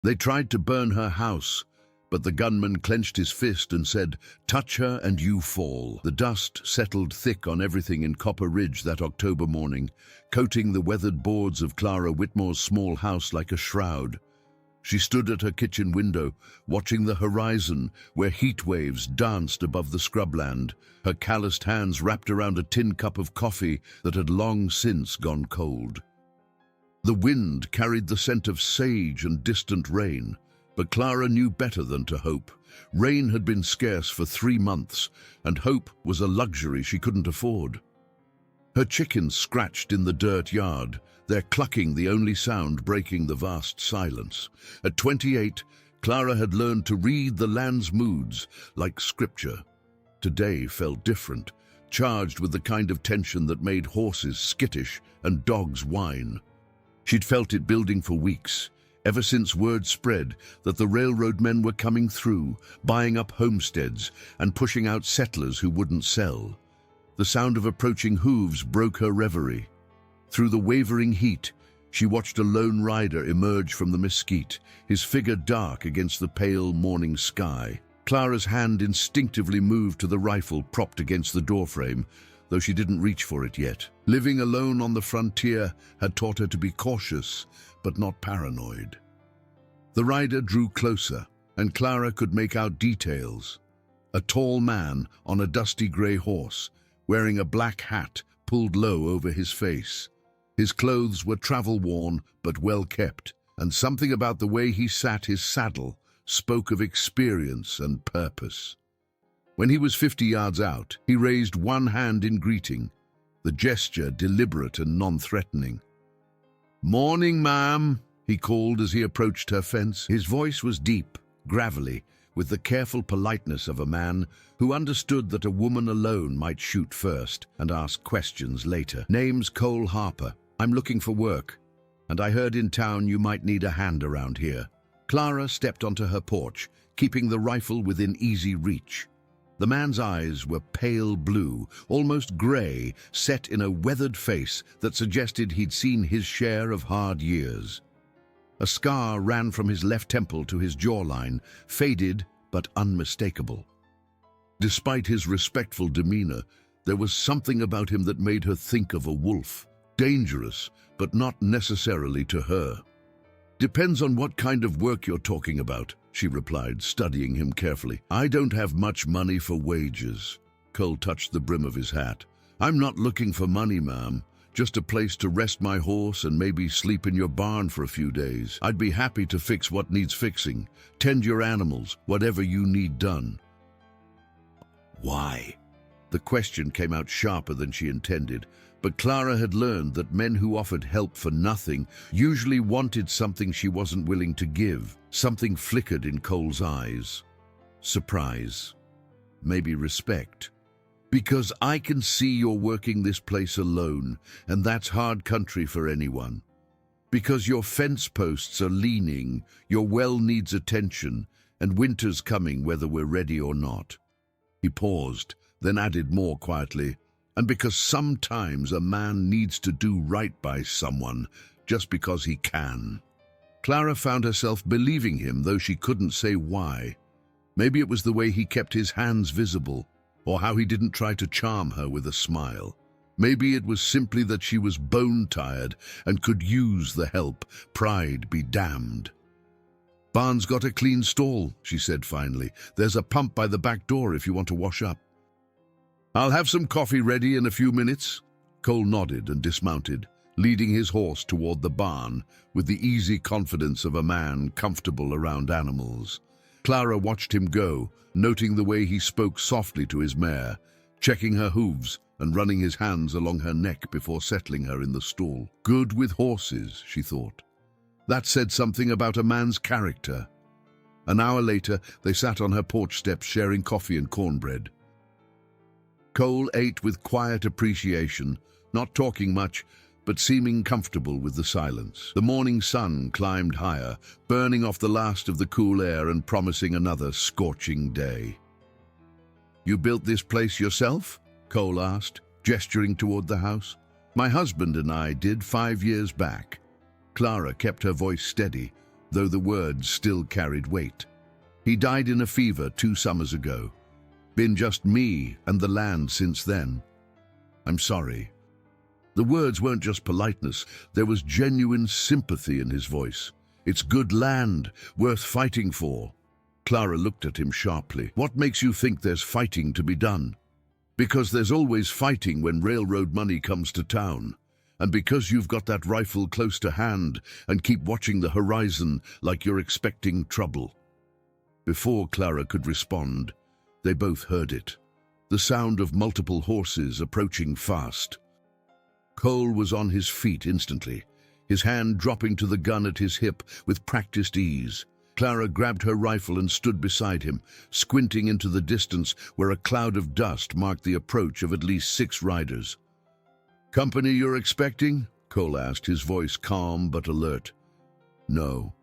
They tried to burn her house, but the gunman clenched his fist and said, "Touch her and you fall." The dust settled thick on everything in Copper Ridge that October morning, coating the weathered boards of Clara Whitmore's small house like a shroud. She stood at her kitchen window, watching the horizon where heat waves danced above the scrubland, her calloused hands wrapped around a tin cup of coffee that had long since gone cold. The wind carried the scent of sage and distant rain, but Clara knew better than to hope. Rain had been scarce for 3 months, and hope was a luxury she couldn't afford. Her chickens scratched in the dirt yard, their clucking the only sound breaking the vast silence. At 28, Clara had learned to read the land's moods like scripture. Today felt different, charged with the kind of tension that made horses skittish and dogs whine. She'd felt it building for weeks, ever since word spread that the railroad men were coming through, buying up homesteads and pushing out settlers who wouldn't sell. The sound of approaching hooves broke her reverie. Through the wavering heat, she watched a lone rider emerge from the mesquite, his figure dark against the pale morning sky. Clara's hand instinctively moved to the rifle propped against the doorframe, though she didn't reach for it yet. Living alone on the frontier had taught her to be cautious, but not paranoid. The rider drew closer, and Clara could make out details. A tall man on a dusty grey horse, wearing a black hat pulled low over his face. His clothes were travel-worn but well-kept, and something about the way he sat his saddle spoke of experience and purpose. When he was 50 yards out, he raised one hand in greeting, the gesture deliberate and non-threatening. "Morning, ma'am," he called as he approached her fence. His voice was deep, gravelly, with the careful politeness of a man who understood that a woman alone might shoot first and ask questions later. "Name's Cole Harper. I'm looking for work, and I heard in town you might need a hand around here." Clara stepped onto her porch, keeping the rifle within easy reach. The man's eyes were pale blue, almost grey, set in a weathered face that suggested he'd seen his share of hard years. A scar ran from his left temple to his jawline, faded but unmistakable. Despite his respectful demeanor, there was something about him that made her think of a wolf. Dangerous, but not necessarily to her. "Depends on what kind of work you're talking about," she replied, studying him carefully. "I don't have much money for wages." Cole touched the brim of his hat. "I'm not looking for money, ma'am. Just a place to rest my horse and maybe sleep in your barn for a few days. I'd be happy to fix what needs fixing, tend your animals, whatever you need done." Why? The question came out sharper than she intended, but Clara had learned that men who offered help for nothing usually wanted something she wasn't willing to give. Something flickered in Cole's eyes. Surprise. Maybe respect. "Because I can see you're working this place alone, and that's hard country for anyone. Because your fence posts are leaning, your well needs attention, and winter's coming whether we're ready or not." He paused, then added more quietly, "And because sometimes a man needs to do right by someone just because he can." Clara found herself believing him, though she couldn't say why. Maybe it was the way he kept his hands visible, or how he didn't try to charm her with a smile. Maybe it was simply that she was bone-tired and could use the help. Pride be damned. "Barn's got a clean stall," she said finally. "There's a pump by the back door if you want to wash up." "I'll have some coffee ready in a few minutes." Cole nodded and dismounted, leading his horse toward the barn with the easy confidence of a man comfortable around animals. Clara watched him go, noting the way he spoke softly to his mare, checking her hooves and running his hands along her neck before settling her in the stall. Good with horses, she thought. That said something about a man's character. An hour later, they sat on her porch steps sharing coffee and cornbread. Cole ate with quiet appreciation, not talking much, but seeming comfortable with the silence. The morning sun climbed higher, burning off the last of the cool air and promising another scorching day. "You built this place yourself?" Cole asked, gesturing toward the house. "My husband and I did 5 years back." Clara kept her voice steady, though the words still carried weight. He died in a fever 2 summers ago. Been just me and the land since then. I'm sorry. The words weren't just politeness, there was genuine sympathy in his voice. It's good land, worth fighting for. Clara looked at him sharply. What makes you think there's fighting to be done? Because there's always fighting when railroad money comes to town. And because you've got that rifle close to hand and keep watching the horizon like you're expecting trouble. Before Clara could respond, they both heard it. The sound of multiple horses approaching fast. Cole was on his feet instantly, his hand dropping to the gun at his hip with practiced ease. Clara grabbed her rifle and stood beside him, squinting into the distance where a cloud of dust marked the approach of at least 6 riders. "Company you're expecting?" Cole asked, his voice calm but alert. "No."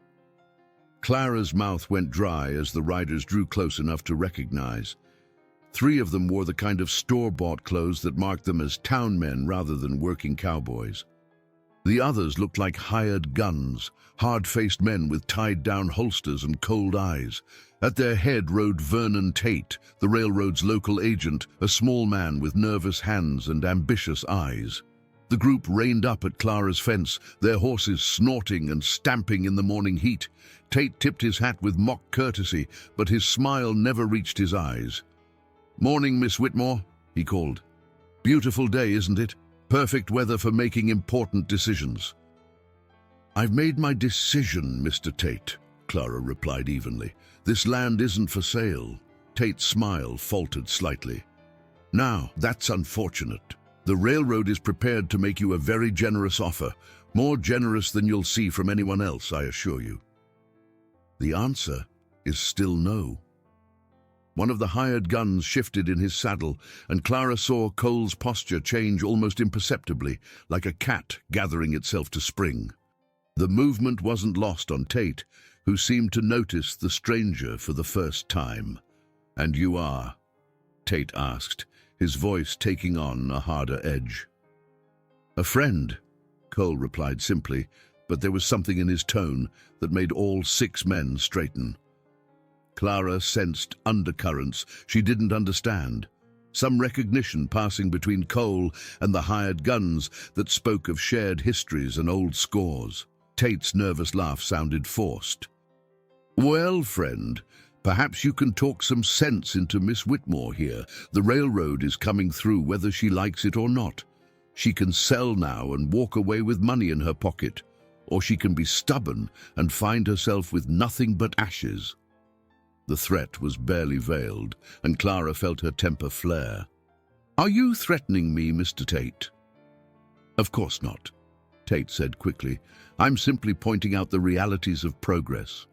Clara's mouth went dry as the riders drew close enough to recognize. 3 of them wore the kind of store-bought clothes that marked them as town men rather than working cowboys. The others looked like hired guns, hard-faced men with tied-down holsters and cold eyes. At their head rode Vernon Tate, the railroad's local agent, a small man with nervous hands and ambitious eyes. The group reined up at Clara's fence, their horses snorting and stamping in the morning heat. Tate tipped his hat with mock courtesy, but his smile never reached his eyes. "Morning, Miss Whitmore," he called. "Beautiful day, isn't it? Perfect weather for making important decisions." "I've made my decision, Mr. Tate," Clara replied evenly. "This land isn't for sale." Tate's smile faltered slightly. "Now, that's unfortunate. The railroad is prepared to make you a very generous offer, more generous than you'll see from anyone else, I assure you." The answer is still no. One of the hired guns shifted in his saddle, and Clara saw Cole's posture change almost imperceptibly, like a cat gathering itself to spring. The movement wasn't lost on Tate, who seemed to notice the stranger for the first time. "And you are?" Tate asked, his voice taking on a harder edge. "A friend," Cole replied simply, but there was something in his tone that made all 6 men straighten. Clara sensed undercurrents she didn't understand, some recognition passing between Cole and the hired guns that spoke of shared histories and old scores. Tate's nervous laugh sounded forced. "Well, friend, perhaps you can talk some sense into Miss Whitmore here. The railroad is coming through whether she likes it or not. She can sell now and walk away with money in her pocket, or she can be stubborn and find herself with nothing but ashes." The threat was barely veiled, and Clara felt her temper flare. "Are you threatening me, Mr. Tate?" "Of course not," Tate said quickly. "I'm simply pointing out the realities of progress.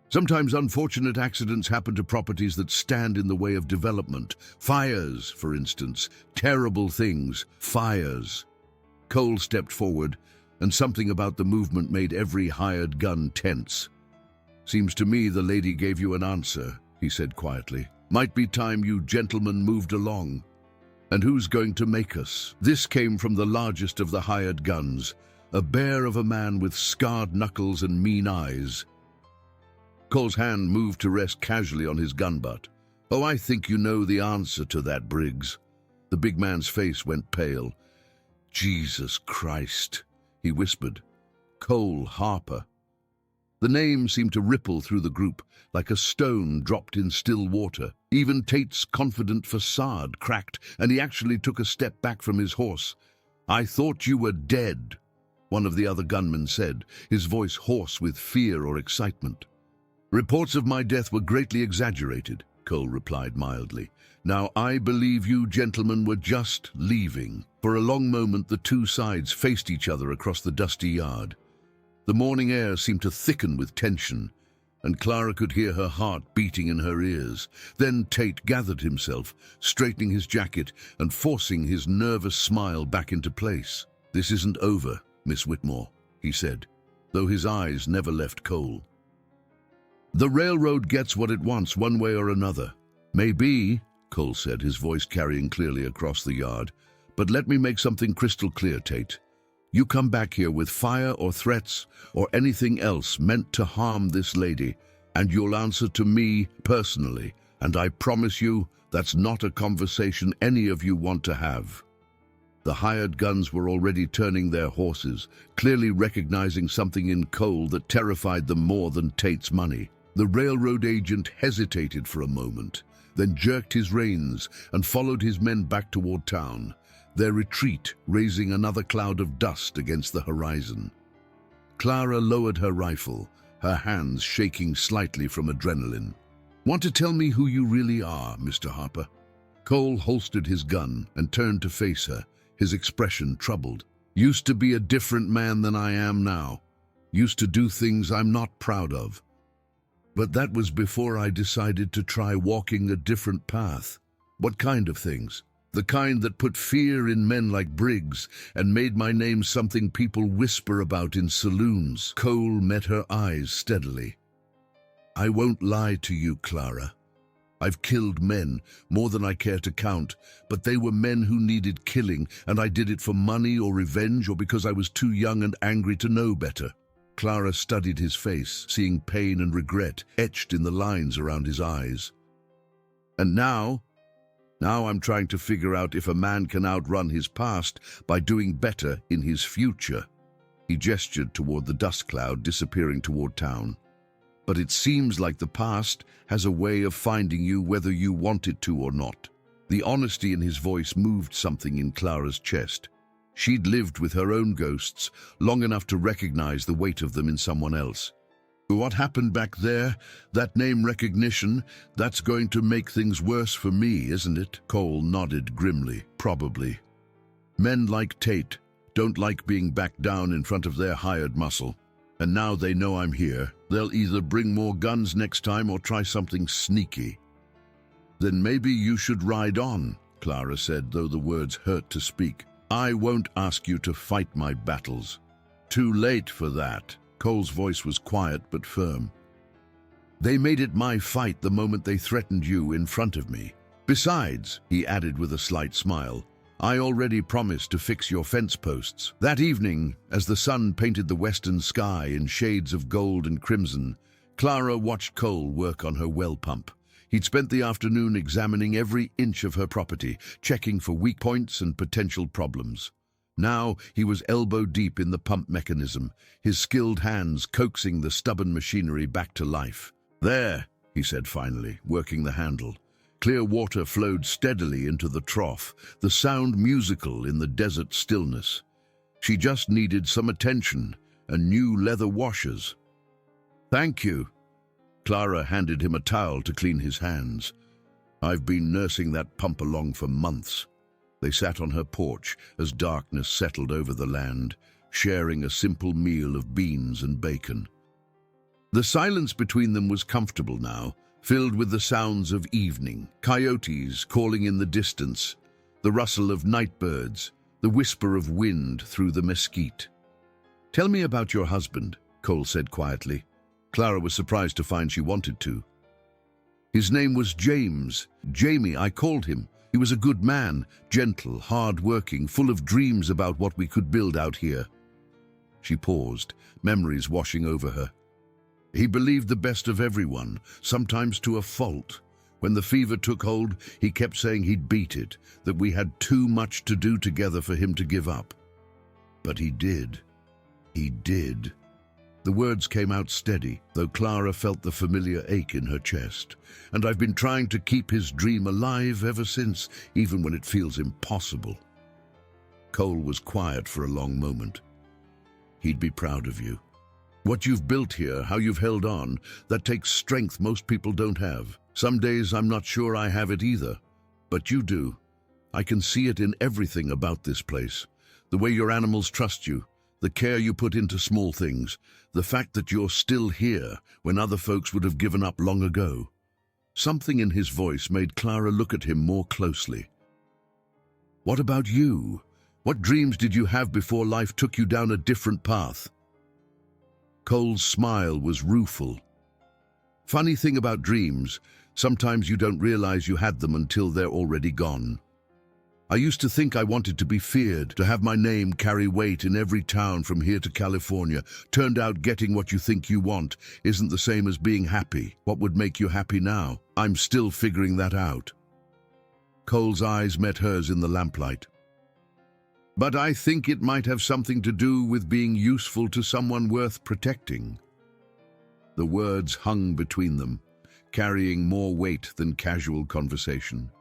Sometimes unfortunate accidents happen to properties that stand in the way of development. Fires, for instance. Terrible things. Fires." Cole stepped forward, and something about the movement made every hired gun tense. "Seems to me the lady gave you an answer," he said quietly. "Might be time you gentlemen moved along. And who's going to make us?" This came from the largest of the hired guns, a bear of a man with scarred knuckles and mean eyes. Cole's hand moved to rest casually on his gun butt. "Oh, I think you know the answer to that, Briggs." The big man's face went pale. "Jesus Christ," he whispered. "Cole Harper." The name seemed to ripple through the group, like a stone dropped in still water. Even Tate's confident facade cracked, and he actually took a step back from his horse. "I thought you were dead," one of the other gunmen said, his voice hoarse with fear or excitement. "Reports of my death were greatly exaggerated," Cole replied mildly. "Now I believe you gentlemen were just leaving." For a long moment the 2 sides faced each other across the dusty yard. The morning air seemed to thicken with tension, and Clara could hear her heart beating in her ears. Then Tate gathered himself, straightening his jacket and forcing his nervous smile back into place. "This isn't over, Miss Whitmore," he said, though his eyes never left Cole. "The railroad gets what it wants one way or another." "Maybe," Cole said, his voice carrying clearly across the yard. "But let me make something crystal clear, Tate. You come back here with fire or threats or anything else meant to harm this lady, and you'll answer to me personally, and I promise you that's not a conversation any of you want to have." The hired guns were already turning their horses, clearly recognizing something in Cole that terrified them more than Tate's money. The railroad agent hesitated for a moment, then jerked his reins and followed his men back toward town, their retreat raising another cloud of dust against the horizon. Clara lowered her rifle, her hands shaking slightly from adrenaline. "Want to tell me who you really are, Mr. Harper?" Cole holstered his gun and turned to face her, his expression troubled. "Used to be a different man than I am now. Used to do things I'm not proud of. But that was before I decided to try walking a different path." "What kind of things?" "The kind that put fear in men like Briggs and made my name something people whisper about in saloons." Cole met her eyes steadily. "I won't lie to you, Clara. I've killed men, more than I care to count, but they were men who needed killing, and I did it for money or revenge or because I was too young and angry to know better." Clara studied his face, seeing pain and regret etched in the lines around his eyes. "And now I'm trying to figure out if a man can outrun his past by doing better in his future." He gestured toward the dust cloud disappearing toward town. "But it seems like the past has a way of finding you whether you want it to or not." The honesty in his voice moved something in Clara's chest. She'd lived with her own ghosts long enough to recognize the weight of them in someone else. "What happened back there, that name recognition, that's going to make things worse for me, isn't it?" Cole nodded grimly. "Probably. Men like Tate don't like being backed down in front of their hired muscle. And now they know I'm here, they'll either bring more guns next time or try something sneaky." "Then maybe you should ride on," Clara said, though the words hurt to speak. "I won't ask you to fight my battles. Too late for that." Cole's voice was quiet but firm. "They made it my fight the moment they threatened you in front of me. Besides," he added with a slight smile, "I already promised to fix your fence posts." That evening, as the sun painted the western sky in shades of gold and crimson, Clara watched Cole work on her well pump. He'd spent the afternoon examining every inch of her property, checking for weak points and potential problems. Now he was elbow-deep in the pump mechanism, his skilled hands coaxing the stubborn machinery back to life. "There," he said finally, working the handle. Clear water flowed steadily into the trough, the sound musical in the desert stillness. She just needed some attention and new leather washers. "Thank you." Clara handed him a towel to clean his hands. "I've been nursing that pump along for months." They sat on her porch as darkness settled over the land, sharing a simple meal of beans and bacon. The silence between them was comfortable now, filled with the sounds of evening, coyotes calling in the distance, the rustle of nightbirds, the whisper of wind through the mesquite. "Tell me about your husband," Cole said quietly. Clara was surprised to find she wanted to. "His name was James. Jamie, I called him. He was a good man, gentle, hard-working, full of dreams about what we could build out here." She paused, memories washing over her. "He believed the best of everyone, sometimes to a fault. When the fever took hold, he kept saying he'd beat it, that we had too much to do together for him to give up. But he did. He did." The words came out steady, though Clara felt the familiar ache in her chest. "And I've been trying to keep his dream alive ever since, even when it feels impossible." Cole was quiet for a long moment. "He'd be proud of you. What you've built here, how you've held on, that takes strength most people don't have. Some days I'm not sure I have it either, but you do. I can see it in everything about this place. The way your animals trust you, the care you put into small things, the fact that you're still here when other folks would have given up long ago." Something in his voice made Clara look at him more closely. "What about you? What dreams did you have before life took you down a different path?" Cole's smile was rueful. "Funny thing about dreams, sometimes you don't realize you had them until they're already gone." I used to think I wanted to be feared, to have my name carry weight in every town from here to California. Turned out getting what you think you want isn't the same as being happy. What would make you happy now? I'm still figuring that out." Cole's eyes met hers in the lamplight. "But I think it might have something to do with being useful to someone worth protecting." The words hung between them, carrying more weight than casual conversation.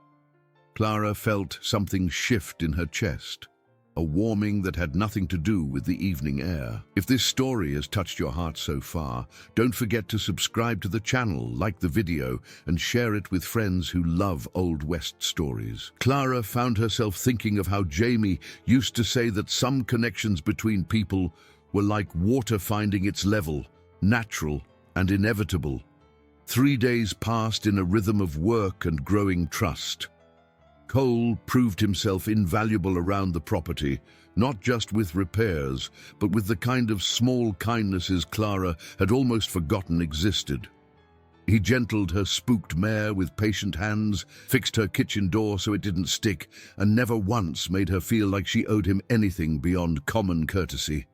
Clara felt something shift in her chest, a warming that had nothing to do with the evening air. If this story has touched your heart so far, don't forget to subscribe to the channel, like the video, and share it with friends who love Old West stories. Clara found herself thinking of how Jamie used to say that some connections between people were like water finding its level, natural and inevitable. 3 days passed in a rhythm of work and growing trust. Cole proved himself invaluable around the property, not just with repairs, but with the kind of small kindnesses Clara had almost forgotten existed. He gentled her spooked mare with patient hands, fixed her kitchen door so it didn't stick, and never once made her feel like she owed him anything beyond common courtesy.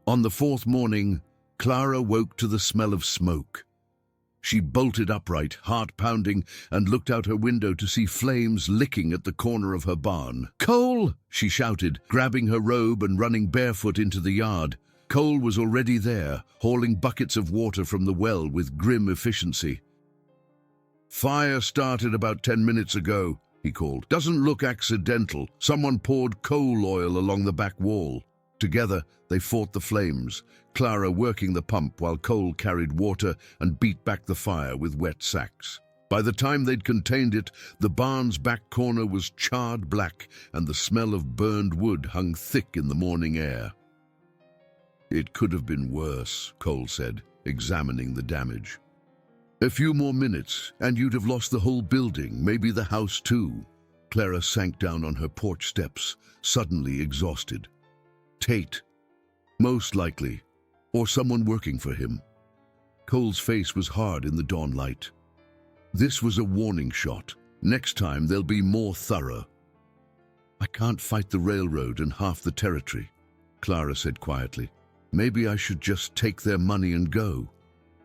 On the 4th morning, Clara woke to the smell of smoke. She bolted upright, heart pounding, and looked out her window to see flames licking at the corner of her barn. "Cole!" she shouted, grabbing her robe and running barefoot into the yard. Cole was already there, hauling buckets of water from the well with grim efficiency. "Fire started about 10 minutes ago," he called. "Doesn't look accidental. Someone poured coal oil along the back wall." Together, they fought the flames, Clara working the pump while Cole carried water and beat back the fire with wet sacks. By the time they'd contained it, the barn's back corner was charred black and the smell of burned wood hung thick in the morning air. "It could have been worse," Cole said, examining the damage. "A few more minutes, and you'd have lost the whole building, maybe the house too." Clara sank down on her porch steps, suddenly exhausted. Tate, most likely, or someone working for him. Cole's face was hard in the dawn light. This was a warning shot. Next time they'll be more thorough. "I can't fight the railroad and half the territory," Clara said quietly. "Maybe I should just take their money and go."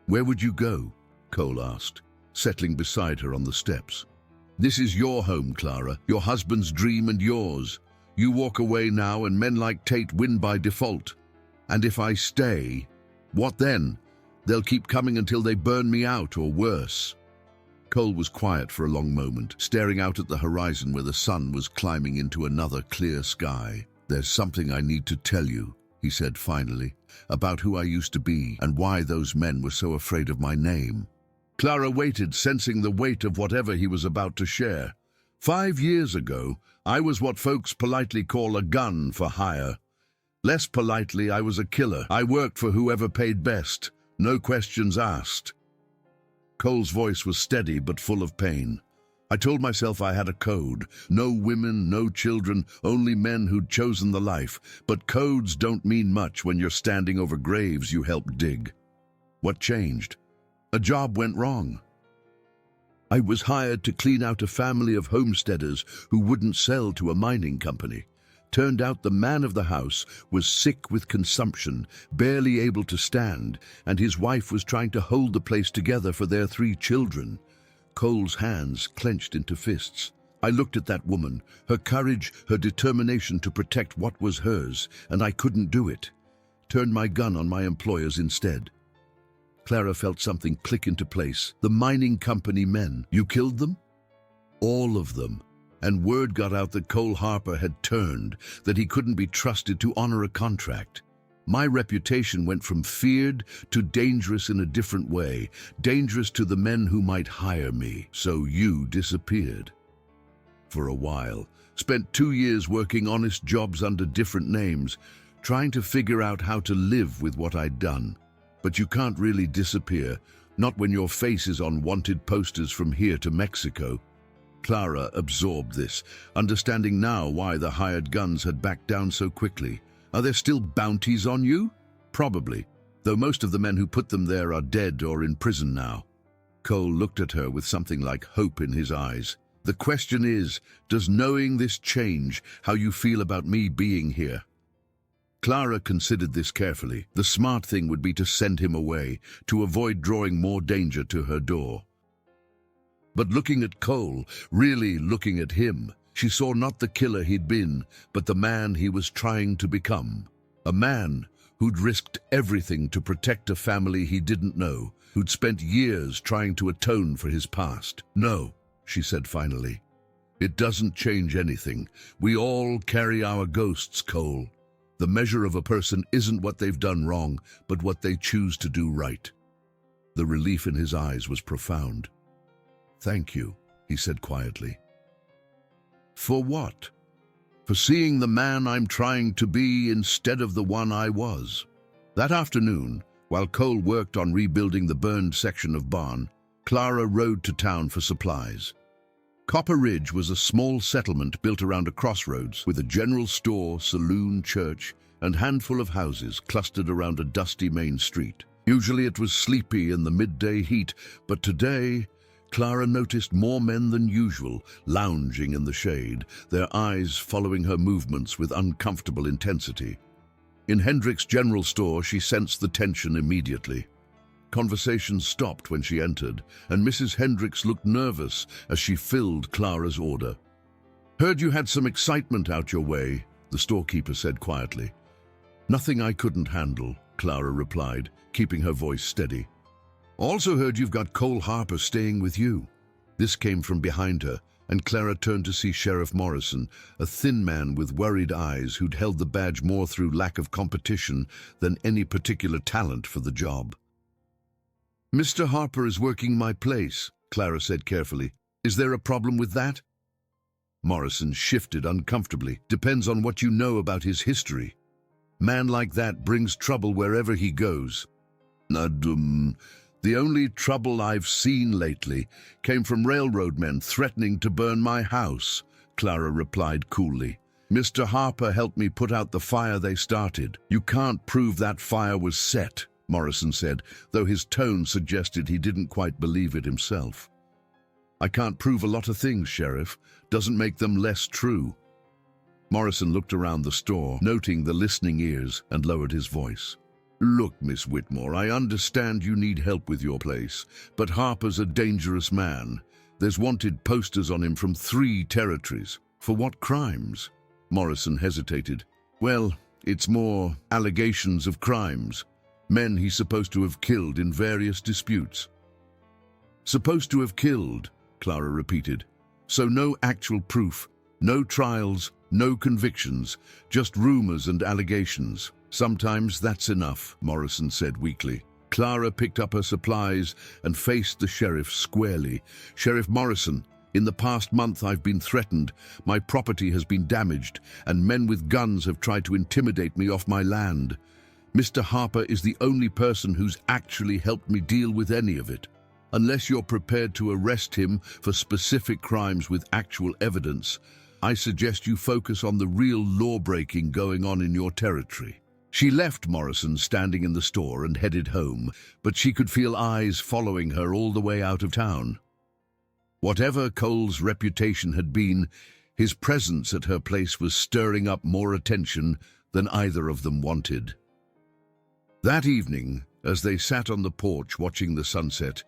"Where would you go?" Cole asked, settling beside her on the steps. "This is your home, Clara, your husband's dream and yours. You walk away now and men like Tate win by default. And if I stay, what then? They'll keep coming until they burn me out or worse." Cole was quiet for a long moment, staring out at the horizon where the sun was climbing into another clear sky. "There's something I need to tell you," he said finally, "about who I used to be and why those men were so afraid of my name." Clara waited, sensing the weight of whatever he was about to share. 5 years ago, I was what folks politely call a gun for hire. Less politely, I was a killer. I worked for whoever paid best. No questions asked. Cole's voice was steady but full of pain. I told myself I had a code. No women, no children, only men who'd chosen the life. But codes don't mean much when you're standing over graves you helped dig. What changed? A job went wrong. I was hired to clean out a family of homesteaders who wouldn't sell to a mining company. Turned out the man of the house was sick with consumption, barely able to stand, and his wife was trying to hold the place together for their 3 children. Cole's hands clenched into fists. I looked at that woman, her courage, her determination to protect what was hers, and I couldn't do it. Turned my gun on my employers instead. Clara felt something click into place. The mining company men. You killed them? All of them. And word got out that Cole Harper had turned, that he couldn't be trusted to honor a contract. My reputation went from feared to dangerous in a different way, dangerous to the men who might hire me. So you disappeared. For a while. Spent 2 years working honest jobs under different names, trying to figure out how to live with what I'd done. But you can't really disappear, not when your face is on wanted posters from here to Mexico. Clara absorbed this, understanding now why the hired guns had backed down so quickly. Are there still bounties on you? Probably, though most of the men who put them there are dead or in prison now. Cole looked at her with something like hope in his eyes. The question is, does knowing this change how you feel about me being here? Clara considered this carefully. The smart thing would be to send him away, to avoid drawing more danger to her door. But looking at Cole, really looking at him, she saw not the killer he'd been, but the man he was trying to become. A man who'd risked everything to protect a family he didn't know, who'd spent years trying to atone for his past. "No," she said finally. "It doesn't change anything. We all carry our ghosts, Cole. The measure of a person isn't what they've done wrong, but what they choose to do right." The relief in his eyes was profound. "Thank you," he said quietly. "For what?" "For seeing the man I'm trying to be instead of the one I was." That afternoon, while Cole worked on rebuilding the burned section of barn, Clara rode to town for supplies. Copper Ridge was a small settlement built around a crossroads with a general store, saloon, church, and handful of houses clustered around a dusty main street. Usually it was sleepy in the midday heat, but today Clara noticed more men than usual lounging in the shade, their eyes following her movements with uncomfortable intensity. In Hendrick's general store, she sensed the tension immediately. Conversation stopped when she entered, and Mrs. Hendricks looked nervous as she filled Clara's order. "Heard you had some excitement out your way," the storekeeper said quietly. "Nothing I couldn't handle," Clara replied, keeping her voice steady. "Also heard you've got Cole Harper staying with you." This came from behind her, and Clara turned to see Sheriff Morrison, a thin man with worried eyes who'd held the badge more through lack of competition than any particular talent for the job. "Mr. Harper is working my place," Clara said carefully. "Is there a problem with that?" Morrison shifted uncomfortably. "Depends on what you know about his history. Man like that brings trouble wherever he goes." The only trouble I've seen lately came from railroad men threatening to burn my house," Clara replied coolly. "Mr. Harper helped me put out the fire they started." "You can't prove that fire was set," Morrison said, though his tone suggested he didn't quite believe it himself. "I can't prove a lot of things, Sheriff. Doesn't make them less true." Morrison looked around the store, noting the listening ears, and lowered his voice. "Look, Miss Whitmore, I understand you need help with your place, but Harper's a dangerous man. There's wanted posters on him from 3 territories. For what crimes?" Morrison hesitated. "Well, it's more allegations of crimes. Men he's supposed to have killed in various disputes." "Supposed to have killed," Clara repeated. "So no actual proof, no trials, no convictions, just rumors and allegations." "Sometimes that's enough," Morrison said weakly. Clara picked up her supplies and faced the sheriff squarely. "Sheriff Morrison, in the past month I've been threatened. My property has been damaged, and men with guns have tried to intimidate me off my land. Mr. Harper is the only person who's actually helped me deal with any of it. Unless you're prepared to arrest him for specific crimes with actual evidence, I suggest you focus on the real law-breaking going on in your territory." She left Morrison standing in the store and headed home, but she could feel eyes following her all the way out of town. Whatever Cole's reputation had been, his presence at her place was stirring up more attention than either of them wanted. That evening, as they sat on the porch watching the sunset,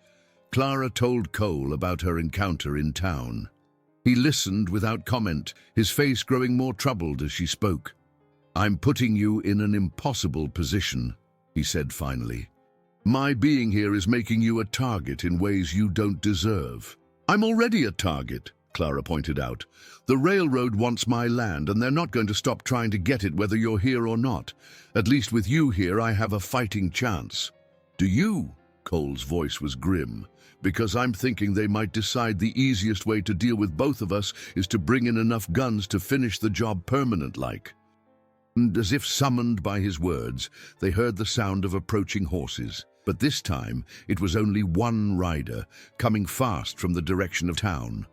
Clara told Cole about her encounter in town. He listened without comment, his face growing more troubled as she spoke. "I'm putting you in an impossible position," he said finally. "My being here is making you a target in ways you don't deserve." "I'm already a target," Clara pointed out. "The railroad wants my land, and they're not going to stop trying to get it whether you're here or not. At least with you here, I have a fighting chance." "Do you?" Cole's voice was grim. "Because I'm thinking they might decide the easiest way to deal with both of us is to bring in enough guns to finish the job permanent-like." And as if summoned by his words, they heard the sound of approaching horses. But this time, it was only one rider, coming fast from the direction of town.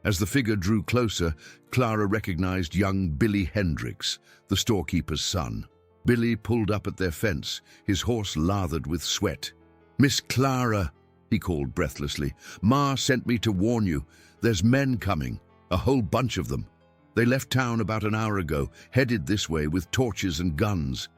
As the figure drew closer, Clara recognized young Billy Hendricks, the storekeeper's son. Billy pulled up at their fence, his horse lathered with sweat. "Miss Clara," he called breathlessly. "Ma sent me to warn you. There's men coming, a whole bunch of them. They left town about an hour ago, headed this way with torches and guns."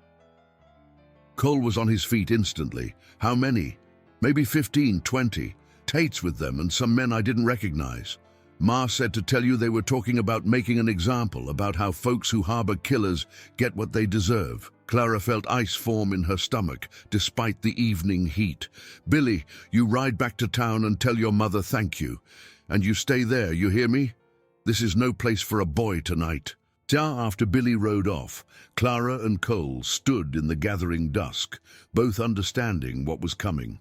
Cole was on his feet instantly. "How many?" "Maybe 15, 20. Tate's with them and some men I didn't recognize. Ma said to tell you they were talking about making an example, about how folks who harbor killers get what they deserve." Clara felt ice form in her stomach, despite the evening heat. "Billy, you ride back to town and tell your mother thank you. And you stay there, you hear me? This is no place for a boy tonight." After Billy rode off, Clara and Cole stood in the gathering dusk, both understanding what was coming.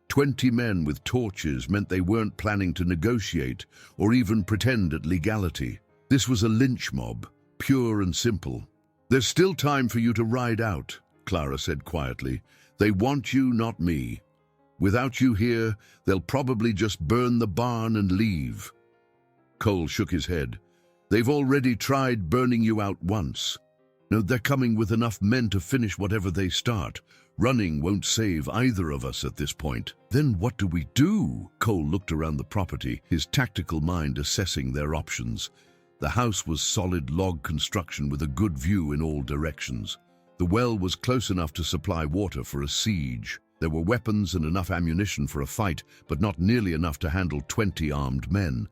20 men with torches meant they weren't planning to negotiate or even pretend at legality. This was a lynch mob, pure and simple. "There's still time for you to ride out," Clara said quietly. "They want you, not me. Without you here, they'll probably just burn the barn and leave." Cole shook his head. "They've already tried burning you out once. No, they're coming with enough men to finish whatever they start. Running won't save either of us at this point." "Then what do we do?" Cole looked around the property, his tactical mind assessing their options. The house was solid log construction with a good view in all directions. The well was close enough to supply water for a siege. There were weapons and enough ammunition for a fight, but not nearly enough to handle 20 armed men.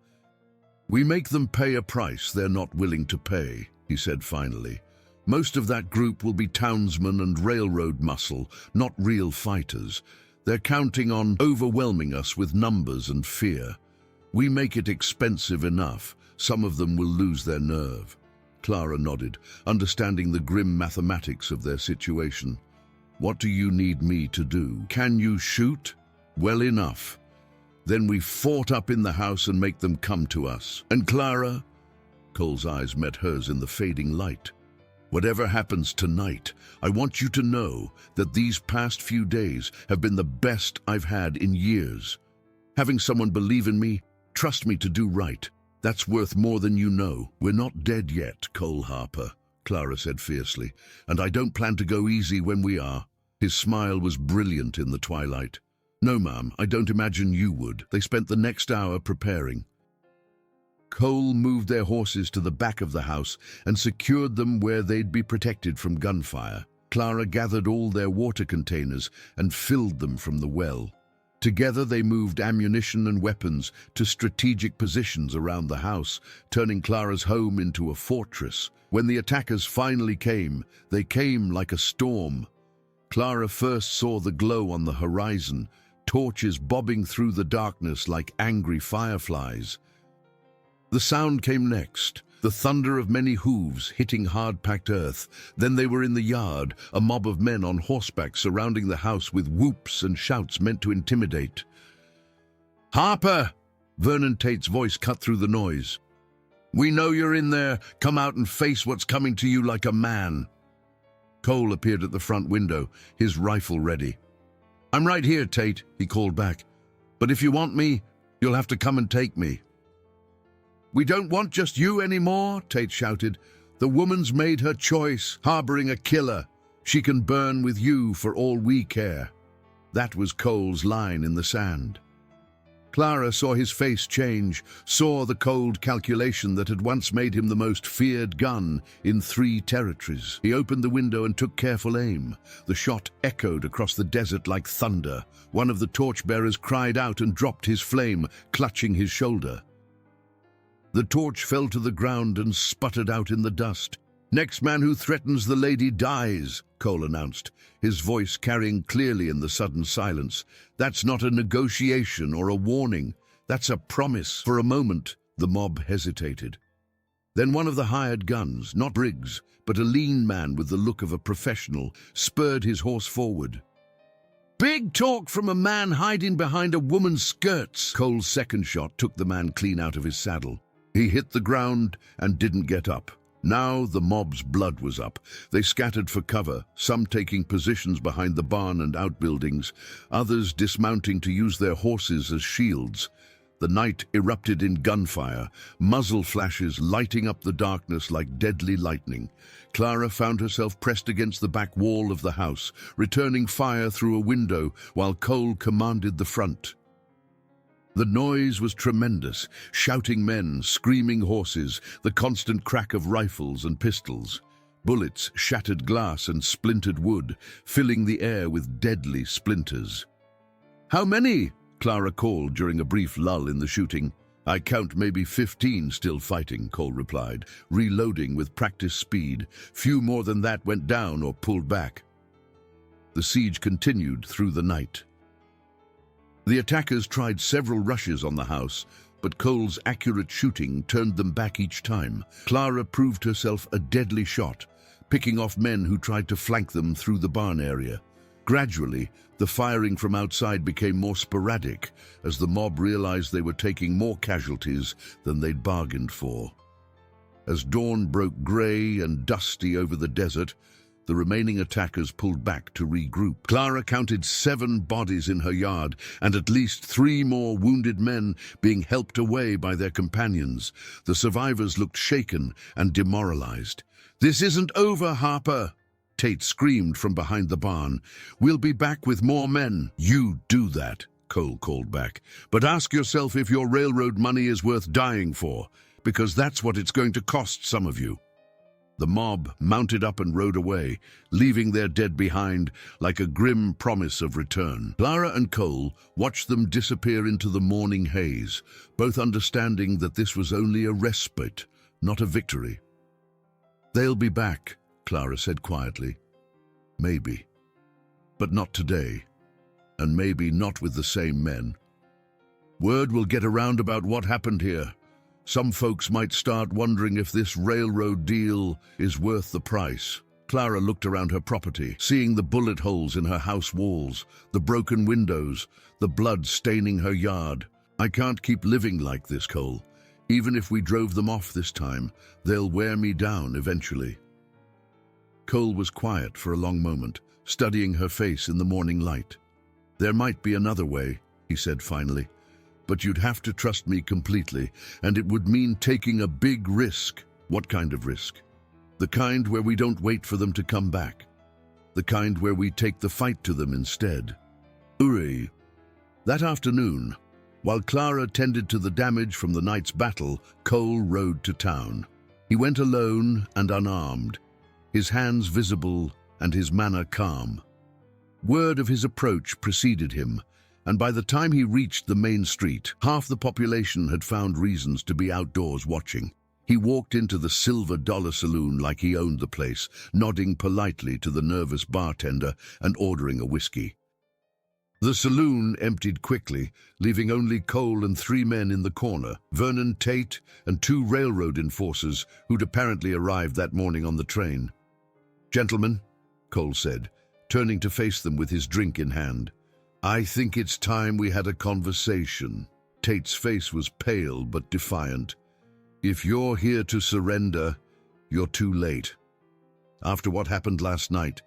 "We make them pay a price they're not willing to pay," he said finally. "Most of that group will be townsmen and railroad muscle, not real fighters. They're counting on overwhelming us with numbers and fear. We make it expensive enough. Some of them will lose their nerve." Clara nodded, understanding the grim mathematics of their situation. "What do you need me to do? Can you shoot? Well enough. Then we fort up in the house and make them come to us. And Clara," Cole's eyes met hers in the fading light, "whatever happens tonight, I want you to know that these past few days have been the best I've had in years. Having someone believe in me, trust me to do right, that's worth more than you know." "We're not dead yet, Cole Harper," Clara said fiercely, "and I don't plan to go easy when we are." His smile was brilliant in the twilight. "No, ma'am, I don't imagine you would." They spent the next hour preparing. Cole moved their horses to the back of the house and secured them where they'd be protected from gunfire. Clara gathered all their water containers and filled them from the well. Together they moved ammunition and weapons to strategic positions around the house, turning Clara's home into a fortress. When the attackers finally came, they came like a storm. Clara first saw the glow on the horizon, torches bobbing through the darkness like angry fireflies. The sound came next, the thunder of many hooves hitting hard-packed earth. Then they were in the yard, a mob of men on horseback surrounding the house with whoops and shouts meant to intimidate. "Harper!" Vernon Tate's voice cut through the noise. "We know you're in there. Come out and face what's coming to you like a man." Cole appeared at the front window, his rifle ready. "I'm right here, Tate," he called back. "But if you want me, you'll have to come and take me." "We don't want just you anymore," Tate shouted. "The woman's made her choice, harboring a killer. She can burn with you for all we care." That was Cole's line in the sand. Clara saw his face change, saw the cold calculation that had once made him the most feared gun in 3 territories. He opened the window and took careful aim. The shot echoed across the desert like thunder. One of the torchbearers cried out and dropped his flame, clutching his shoulder. The torch fell to the ground and sputtered out in the dust. "Next man who threatens the lady dies," Cole announced, his voice carrying clearly in the sudden silence. "That's not a negotiation or a warning. That's a promise." For a moment, the mob hesitated. Then one of the hired guns, not Briggs, but a lean man with the look of a professional, spurred his horse forward. "Big talk from a man hiding behind a woman's skirts." Cole's second shot took the man clean out of his saddle. He hit the ground and didn't get up. Now the mob's blood was up. They scattered for cover, some taking positions behind the barn and outbuildings, others dismounting to use their horses as shields. The night erupted in gunfire, muzzle flashes lighting up the darkness like deadly lightning. Clara found herself pressed against the back wall of the house, returning fire through a window while Cole commanded the front. The noise was tremendous, shouting men, screaming horses, the constant crack of rifles and pistols. Bullets shattered glass and splintered wood, filling the air with deadly splinters. "How many?" Clara called during a brief lull in the shooting. "I count maybe 15 still fighting," Cole replied, reloading with practiced speed. "Few more than that went down or pulled back." The siege continued through the night. The attackers tried several rushes on the house, but Cole's accurate shooting turned them back each time. Clara proved herself a deadly shot, picking off men who tried to flank them through the barn area. Gradually, the firing from outside became more sporadic as the mob realized they were taking more casualties than they'd bargained for. As dawn broke gray and dusty over the desert, the remaining attackers pulled back to regroup. Clara counted 7 bodies in her yard and at least 3 more wounded men being helped away by their companions. The survivors looked shaken and demoralized. "This isn't over, Harper," Tate screamed from behind the barn. "We'll be back with more men." "You do that," Cole called back. "But ask yourself if your railroad money is worth dying for, because that's what it's going to cost some of you." The mob mounted up and rode away, leaving their dead behind like a grim promise of return. Clara and Cole watched them disappear into the morning haze, both understanding that this was only a respite, not a victory. "They'll be back," Clara said quietly. "Maybe. But not today. And maybe not with the same men. Word will get around about what happened here. Some folks might start wondering if this railroad deal is worth the price." Clara looked around her property, seeing the bullet holes in her house walls, the broken windows, the blood staining her yard. "I can't keep living like this, Cole. Even if we drove them off this time, they'll wear me down eventually." Cole was quiet for a long moment, studying her face in the morning light. "There might be another way," he said finally. "But you'd have to trust me completely, and it would mean taking a big risk." "What kind of risk?" "The kind where we don't wait for them to come back. The kind where we take the fight to them instead." Uri. That afternoon, while Clara tended to the damage from the night's battle, Cole rode to town. He went alone and unarmed, his hands visible and his manner calm. Word of his approach preceded him, and by the time he reached the main street, half the population had found reasons to be outdoors watching. He walked into the Silver Dollar Saloon like he owned the place, nodding politely to the nervous bartender and ordering a whiskey. The saloon emptied quickly, leaving only Cole and 3 men in the corner, Vernon Tate and 2 railroad enforcers who'd apparently arrived that morning on the train. "Gentlemen," Cole said, turning to face them with his drink in hand, "I think it's time we had a conversation." Tate's face was pale but defiant. "If you're here to surrender, you're too late. After what happened last night,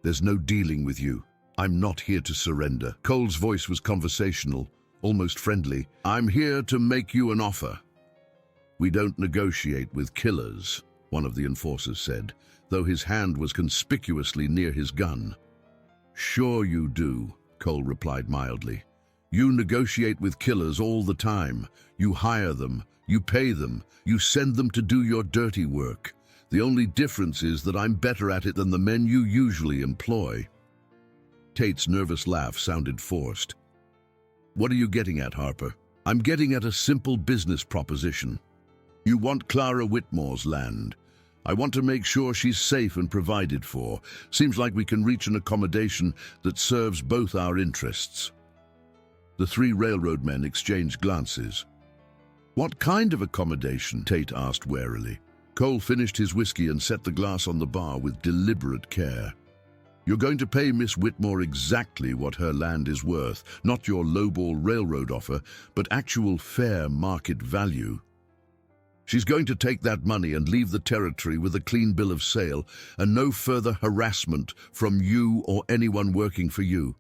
there's no dealing with you. I'm not here to surrender." Cole's voice was conversational, almost friendly. "I'm here to make you an offer." "We don't negotiate with killers," one of the enforcers said, though his hand was conspicuously near his gun. "Sure you do," Cole replied mildly. "You negotiate with killers all the time. You hire them, you pay them, you send them to do your dirty work. The only difference is that I'm better at it than the men you usually employ." Tate's nervous laugh sounded forced. "What are you getting at, Harper?" "I'm getting at a simple business proposition. You want Clara Whitmore's land. I want to make sure she's safe and provided for. Seems like we can reach an accommodation that serves both our interests." The 3 railroad men exchanged glances. "What kind of accommodation?" Tate asked warily. Cole finished his whiskey and set the glass on the bar with deliberate care. "You're going to pay Miss Whitmore exactly what her land is worth, not your lowball railroad offer, but actual fair market value. She's going to take that money and leave the territory with a clean bill of sale and no further harassment from you or anyone working for you.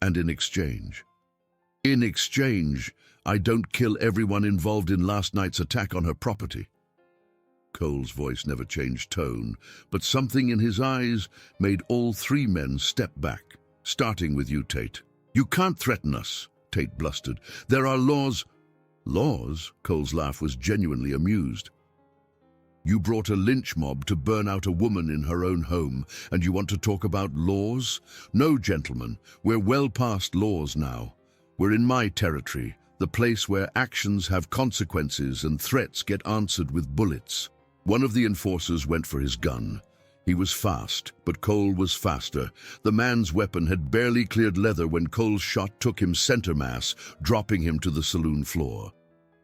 And in exchange, I don't kill everyone involved in last night's attack on her property." Cole's voice never changed tone, but something in his eyes made all 3 men step back, starting with you, Tate. "You can't threaten us," Tate blustered. "There are laws." "Laws?" Cole's laugh was genuinely amused. "You brought a lynch mob to burn out a woman in her own home, and you want to talk about laws? No, gentlemen, we're well past laws now. We're in my territory, the place where actions have consequences and threats get answered with bullets." One of the enforcers went for his gun. He was fast, but Cole was faster. The man's weapon had barely cleared leather when Cole's shot took him center mass, dropping him to the saloon floor.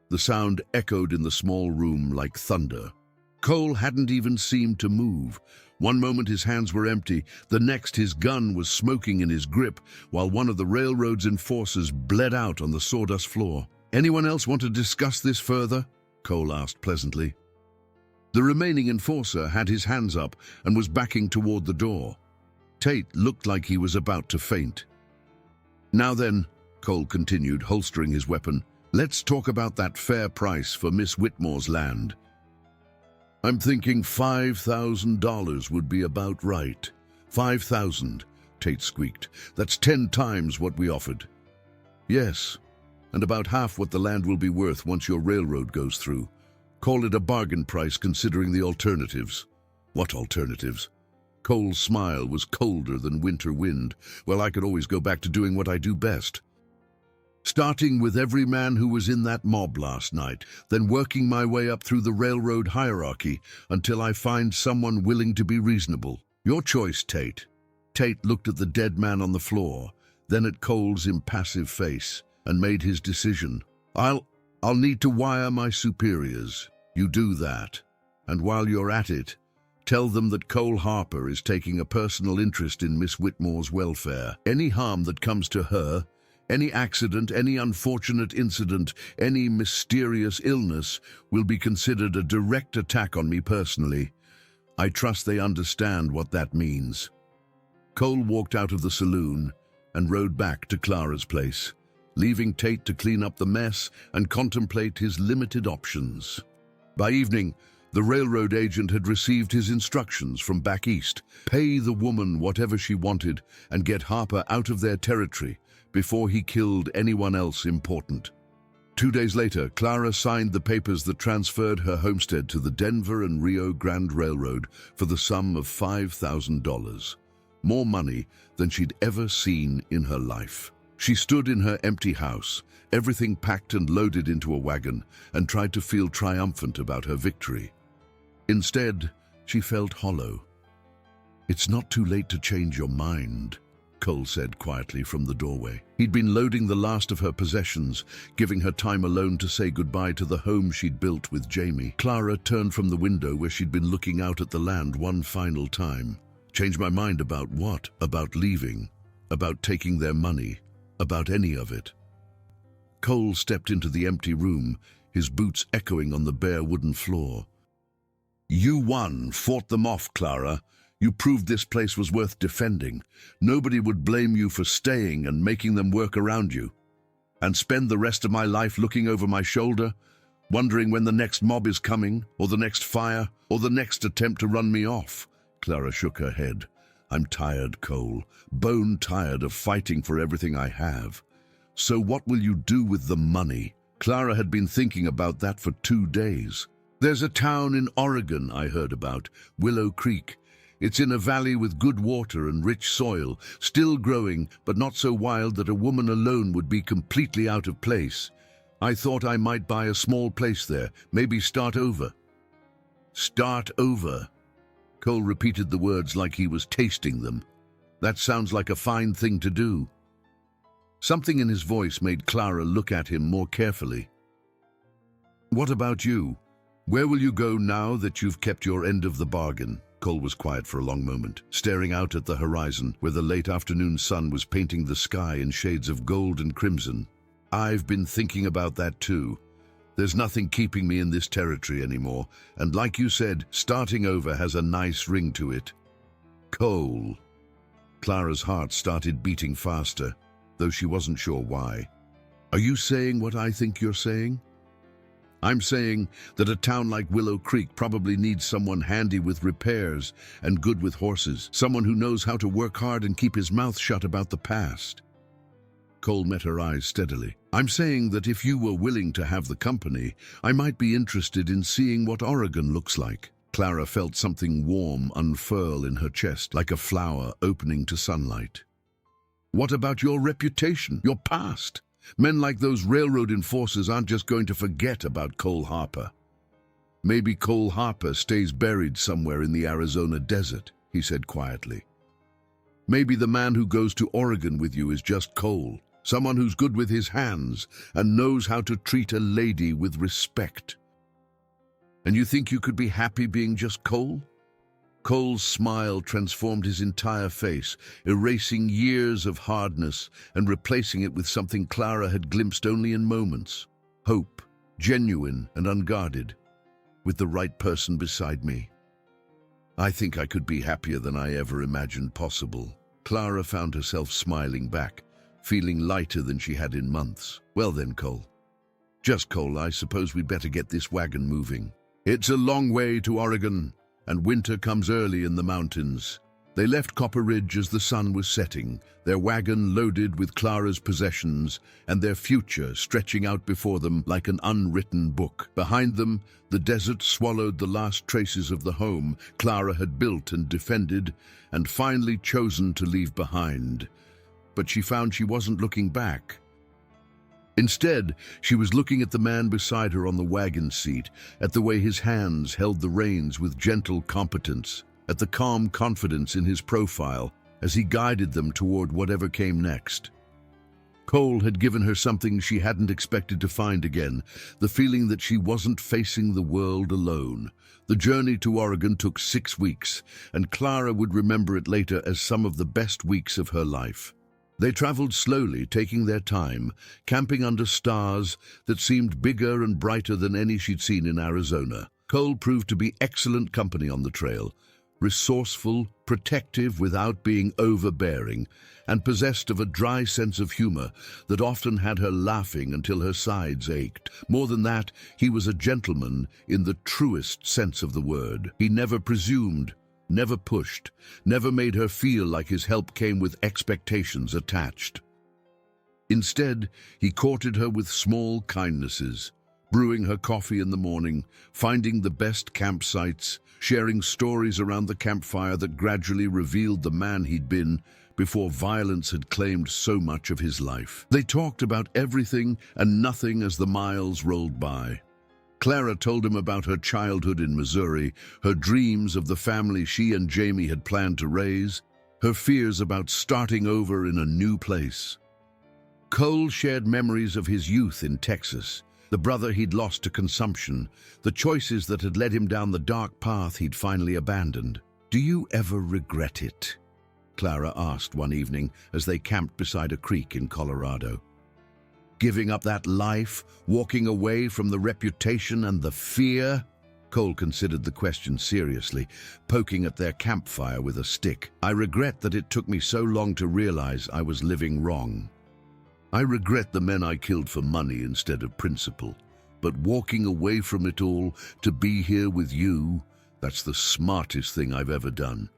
The sound echoed in the small room like thunder. Cole hadn't even seemed to move. One moment his hands were empty, the next his gun was smoking in his grip, while one of the railroad's enforcers bled out on the sawdust floor. "Anyone else want to discuss this further?" Cole asked pleasantly. The remaining enforcer had his hands up and was backing toward the door. Tate looked like he was about to faint. "Now then," Cole continued, holstering his weapon, "let's talk about that fair price for Miss Whitmore's land." "I'm thinking $5,000 would be about right." "5,000, Tate squeaked. "That's 10 times what we offered." "Yes, and about half what the land will be worth once your railroad goes through. Call it a bargain price considering the alternatives." "What alternatives?" Cole's smile was colder than winter wind. "Well, I could always go back to doing what I do best. Starting with every man who was in that mob last night, then working my way up through the railroad hierarchy until I find someone willing to be reasonable. Your choice, Tate." Tate looked at the dead man on the floor, then at Cole's impassive face, and made his decision. I'll need to wire my superiors. You do that. And while you're at it, tell them that Cole Harper is taking a personal interest in Miss Whitmore's welfare. Any harm that comes to her, any accident, any unfortunate incident, any mysterious illness will be considered a direct attack on me personally. I trust they understand what that means." Cole walked out of the saloon and rode back to Clara's place, leaving Tate to clean up the mess and contemplate his limited options. By evening, the railroad agent had received his instructions from back east. Pay the woman whatever she wanted and get Harper out of their territory before he killed anyone else important. 2 days later, Clara signed the papers that transferred her homestead to the Denver and Rio Grande Railroad for the sum of $5,000, more money than she'd ever seen in her life. She stood in her empty house, everything packed and loaded into a wagon, and tried to feel triumphant about her victory. Instead, she felt hollow. "It's not too late to change your mind," Cole said quietly from the doorway. He'd been loading the last of her possessions, giving her time alone to say goodbye to the home she'd built with Jamie. Clara turned from the window where she'd been looking out at the land one final time. "Change my mind about what? About leaving? About taking their money? About any of it?" Cole stepped into the empty room, his boots echoing on the bare wooden floor. "You won, fought them off, Clara. You proved this place was worth defending. Nobody would blame you for staying and making them work around you. And spend the rest of my life looking over my shoulder, wondering when the next mob is coming, or the next fire, or the next attempt to run me off." Clara shook her head. "I'm tired, Cole, bone tired of fighting for everything I have. So what will you do with the money?" Clara had been thinking about that for 2 days. "There's a town in Oregon I heard about, Willow Creek. It's in a valley with good water and rich soil, still growing, but not so wild that a woman alone would be completely out of place. I thought I might buy a small place there, maybe start over." "Start over?" Cole repeated the words like he was tasting them. "That sounds like a fine thing to do." Something in his voice made Clara look at him more carefully. "What about you? Where will you go now that you've kept your end of the bargain?" Cole was quiet for a long moment, staring out at the horizon where the late afternoon sun was painting the sky in shades of gold and crimson. "I've been thinking about that too. There's nothing keeping me in this territory anymore, and like you said, starting over has a nice ring to it." "Cole." Clara's heart started beating faster, though she wasn't sure why. "Are you saying what I think you're saying?" "I'm saying that a town like Willow Creek probably needs someone handy with repairs and good with horses, someone who knows how to work hard and keep his mouth shut about the past." Cole met her eyes steadily. I'm saying that if you were willing to have the company, I might be interested in seeing what Oregon looks like. Clara felt something warm unfurl in her chest, like a flower opening to sunlight. What about your reputation, your past? Men like those railroad enforcers aren't just going to forget about Cole Harper. Maybe Cole Harper stays buried somewhere in the Arizona desert, he said quietly. Maybe the man who goes to Oregon with you is just Cole, someone who's good with his hands and knows how to treat a lady with respect. And you think you could be happy being just Cole? Cole's smile transformed his entire face, erasing years of hardness and replacing it with something Clara had glimpsed only in moments. Hope, genuine and unguarded, with the right person beside me. I think I could be happier than I ever imagined possible. Clara found herself smiling back, feeling lighter than she had in months. Well then, Cole. Just Cole, I suppose we'd better get this wagon moving. It's a long way to Oregon, and winter comes early in the mountains. They left Copper Ridge as the sun was setting, their wagon loaded with Clara's possessions and their future stretching out before them like an unwritten book. Behind them, the desert swallowed the last traces of the home Clara had built and defended and finally chosen to leave behind. But she found she wasn't looking back. Instead, she was looking at the man beside her on the wagon seat, at the way his hands held the reins with gentle competence, at the calm confidence in his profile as he guided them toward whatever came next. Cole had given her something she hadn't expected to find again, the feeling that she wasn't facing the world alone. The journey to Oregon took 6 weeks, and Clara would remember it later as some of the best weeks of her life. They traveled slowly, taking their time, camping under stars that seemed bigger and brighter than any she'd seen in Arizona. Cole proved to be excellent company on the trail, resourceful, protective without being overbearing, and possessed of a dry sense of humor that often had her laughing until her sides ached. More than that, he was a gentleman in the truest sense of the word. He never presumed, never pushed, never made her feel like his help came with expectations attached. Instead, he courted her with small kindnesses, brewing her coffee in the morning, finding the best campsites, sharing stories around the campfire that gradually revealed the man he'd been before violence had claimed so much of his life. They talked about everything and nothing as the miles rolled by. Clara told him about her childhood in Missouri, her dreams of the family she and Jamie had planned to raise, her fears about starting over in a new place. Cole shared memories of his youth in Texas, the brother he'd lost to consumption, the choices that had led him down the dark path he'd finally abandoned. "Do you ever regret it?" Clara asked one evening as they camped beside a creek in Colorado. "Giving up that life, walking away from the reputation and the fear?" Cole considered the question seriously, poking at their campfire with a stick. "I regret that it took me so long to realize I was living wrong. I regret the men I killed for money instead of principle. But walking away from it all to be here with you, that's the smartest thing I've ever done."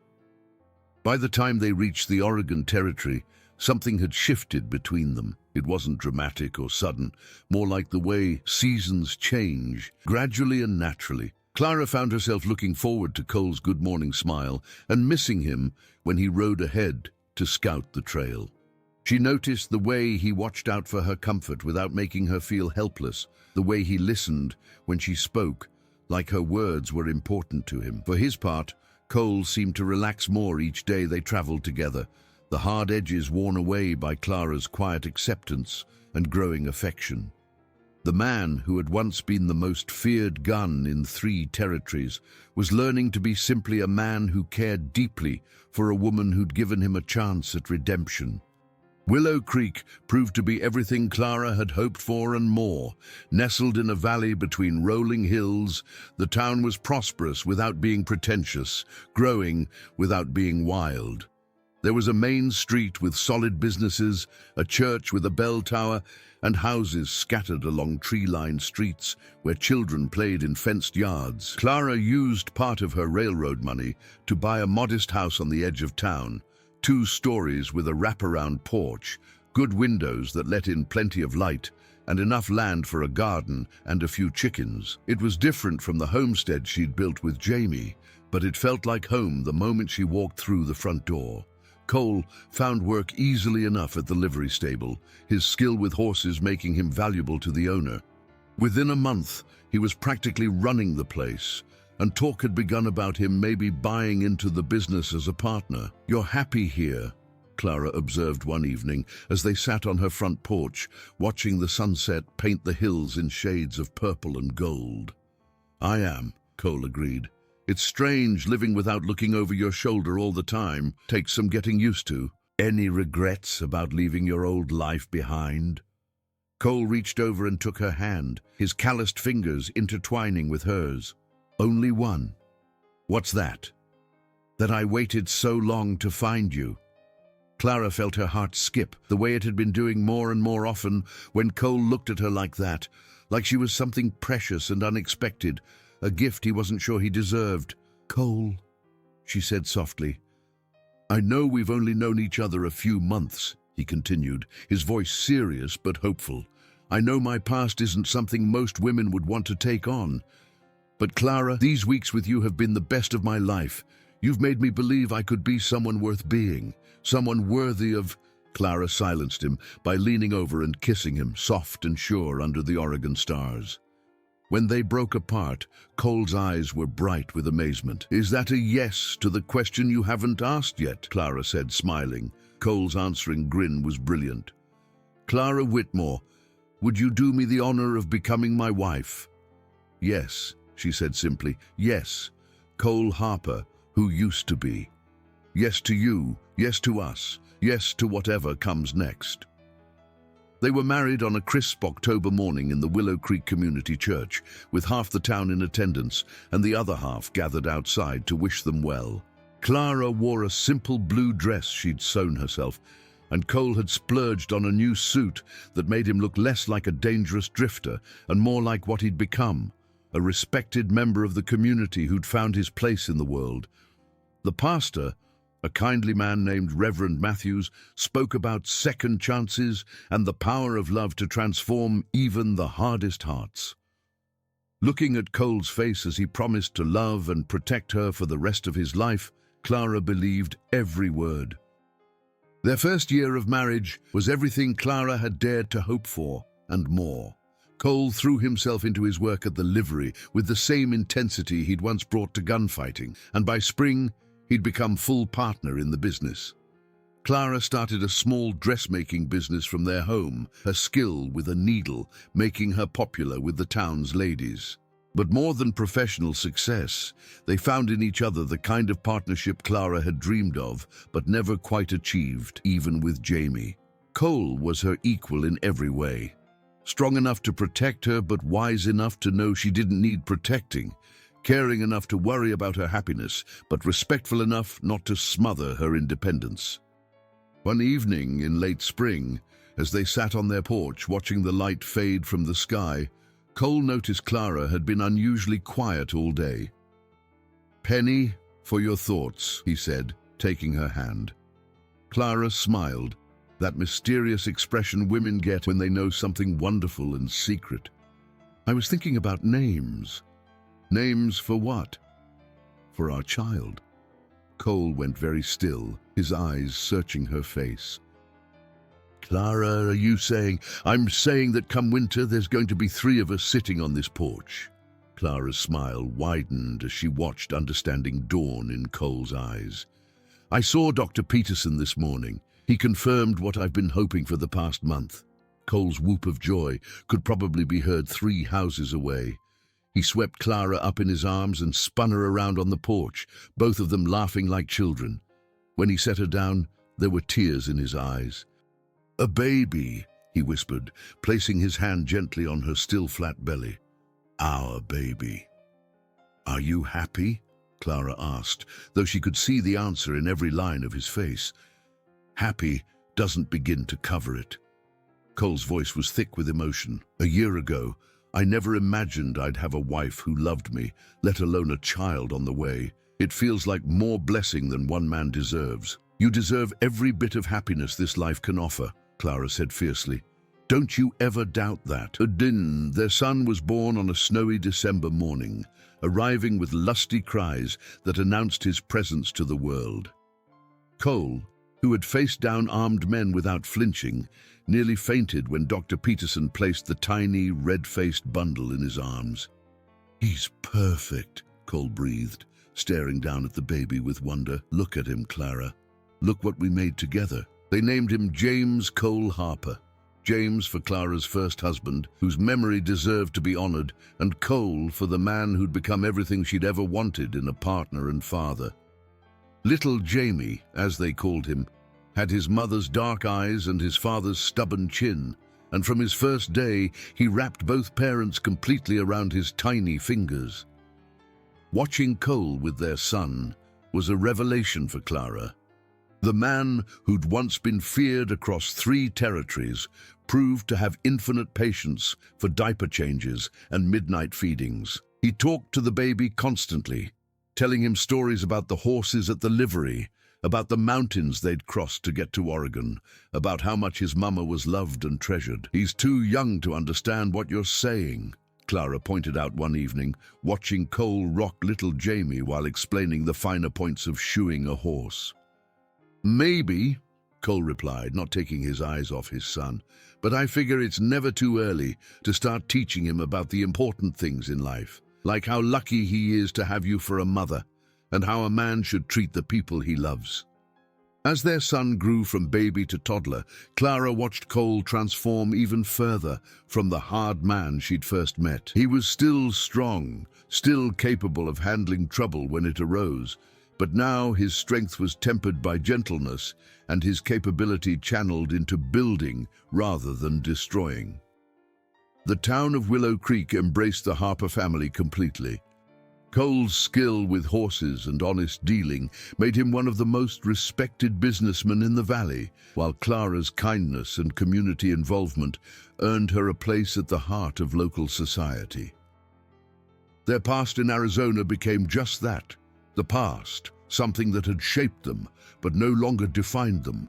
By the time they reached the Oregon Territory, something had shifted between them. It wasn't dramatic or sudden, more like the way seasons change, gradually and naturally. Clara found herself looking forward to Cole's good morning smile and missing him when he rode ahead to scout the trail. She noticed the way he watched out for her comfort without making her feel helpless, the way he listened when she spoke, like her words were important to him. For his part, Cole seemed to relax more each day they traveled together, the hard edges worn away by Clara's quiet acceptance and growing affection. The man who had once been the most feared gun in 3 territories was learning to be simply a man who cared deeply for a woman who'd given him a chance at redemption. Willow Creek proved to be everything Clara had hoped for and more. Nestled in a valley between rolling hills, the town was prosperous without being pretentious, growing without being wild. There was a main street with solid businesses, a church with a bell tower, and houses scattered along tree-lined streets where children played in fenced yards. Clara used part of her railroad money to buy a modest house on the edge of town, 2 stories with a wraparound porch, good windows that let in plenty of light, and enough land for a garden and a few chickens. It was different from the homestead she'd built with Jamie, but it felt like home the moment she walked through the front door. Cole found work easily enough at the livery stable, his skill with horses making him valuable to the owner. Within a month, he was practically running the place, and talk had begun about him maybe buying into the business as a partner. "You're happy here," Clara observed one evening as they sat on her front porch, watching the sunset paint the hills in shades of purple and gold. "I am," Cole agreed. "It's strange living without looking over your shoulder all the time. Takes some getting used to. Any regrets about leaving your old life behind?" Cole reached over and took her hand, his calloused fingers intertwining with hers. "Only one." "What's that?" "That I waited so long to find you." Clara felt her heart skip, the way it had been doing more and more often when Cole looked at her like that, like she was something precious and unexpected, a gift he wasn't sure he deserved. "Cole," she said softly. "I know we've only known each other a few months," he continued, his voice serious but hopeful. "I know my past isn't something most women would want to take on. But Clara, these weeks with you have been the best of my life. You've made me believe I could be someone worth being, someone worthy of—" Clara silenced him by leaning over and kissing him, soft and sure under the Oregon stars. When they broke apart, Cole's eyes were bright with amazement. "Is that a yes to the question you haven't asked yet?" Clara said, smiling. Cole's answering grin was brilliant. "Clara Whitmore, would you do me the honor of becoming my wife?" "Yes," she said simply. "Yes, Cole Harper, who used to be. Yes to you, yes to us, yes to whatever comes next." They were married on a crisp October morning in the Willow Creek Community Church, with half the town in attendance and the other half gathered outside to wish them well. Clara wore a simple blue dress she'd sewn herself, and Cole had splurged on a new suit that made him look less like a dangerous drifter and more like what he'd become, a respected member of the community who'd found his place in the world. The pastor, a kindly man named Reverend Matthews, spoke about second chances and the power of love to transform even the hardest hearts. Looking at Cole's face as he promised to love and protect her for the rest of his life, Clara believed every word. Their first year of marriage was everything Clara had dared to hope for, and more. Cole threw himself into his work at the livery with the same intensity he'd once brought to gunfighting, and by spring, he'd become full partner in the business. Clara started a small dressmaking business from their home, her skill with a needle making her popular with the town's ladies. But more than professional success, they found in each other the kind of partnership Clara had dreamed of, but never quite achieved, even with Jamie. Cole was her equal in every way. Strong enough to protect her, but wise enough to know she didn't need protecting. Caring enough to worry about her happiness, but respectful enough not to smother her independence. One evening in late spring, as they sat on their porch watching the light fade from the sky, Cole noticed Clara had been unusually quiet all day. "Penny, for your thoughts," he said, taking her hand. Clara smiled, that mysterious expression women get when they know something wonderful and secret. "I was thinking about names." "Names for what?" "For our child." Cole went very still, his eyes searching her face. "Clara, are you saying—" "I'm saying that come winter there's going to be 3 of us sitting on this porch." Clara's smile widened as she watched understanding dawn in Cole's eyes. "I saw Dr. Peterson this morning. He confirmed what I've been hoping for the past month." Cole's whoop of joy could probably be heard 3 houses away. He swept Clara up in his arms and spun her around on the porch, both of them laughing like children. When he set her down, there were tears in his eyes. "A baby," he whispered, placing his hand gently on her still flat belly. "Our baby." "Are you happy?" Clara asked, though she could see the answer in every line of his face. "Happy doesn't begin to cover it." Cole's voice was thick with emotion. "A year ago, I never imagined I'd have a wife who loved me, let alone a child on the way. It feels like more blessing than one man deserves. You deserve every bit of happiness this life can offer. Clara said fiercely. Don't you ever doubt that. Din, their son was born on a snowy December morning, arriving with lusty cries that announced his presence to the world. Cole, who had faced down armed men without flinching, nearly fainted when Dr. Peterson placed the tiny, red-faced bundle in his arms. He's perfect, Cole breathed, staring down at the baby with wonder. Look at him, Clara. Look what we made together. They named him James Cole Harper. James for Clara's first husband, whose memory deserved to be honored, and Cole for the man who'd become everything she'd ever wanted in a partner and father. Little Jamie, as they called him, had his mother's dark eyes and his father's stubborn chin, and from his first day he wrapped both parents completely around his tiny fingers. Watching Cole with their son was a revelation for Clara. The man who'd once been feared across 3 territories proved to have infinite patience for diaper changes and midnight feedings. He talked to the baby constantly, telling him stories about the horses at the livery, about the mountains they'd crossed to get to Oregon, about how much his mama was loved and treasured. He's too young to understand what you're saying, Clara pointed out one evening, watching Cole rock little Jamie while explaining the finer points of shoeing a horse. Maybe, Cole replied, not taking his eyes off his son, but I figure it's never too early to start teaching him about the important things in life, like how lucky he is to have you for a mother, and how a man should treat the people he loves. As their son grew from baby to toddler, Clara watched Cole transform even further from the hard man she'd first met. He was still strong, still capable of handling trouble when it arose, but now his strength was tempered by gentleness and his capability channeled into building rather than destroying. The town of Willow Creek embraced the Harper family completely. Cole's skill with horses and honest dealing made him one of the most respected businessmen in the valley, while Clara's kindness and community involvement earned her a place at the heart of local society. Their past in Arizona became just that, the past, something that had shaped them, but no longer defined them.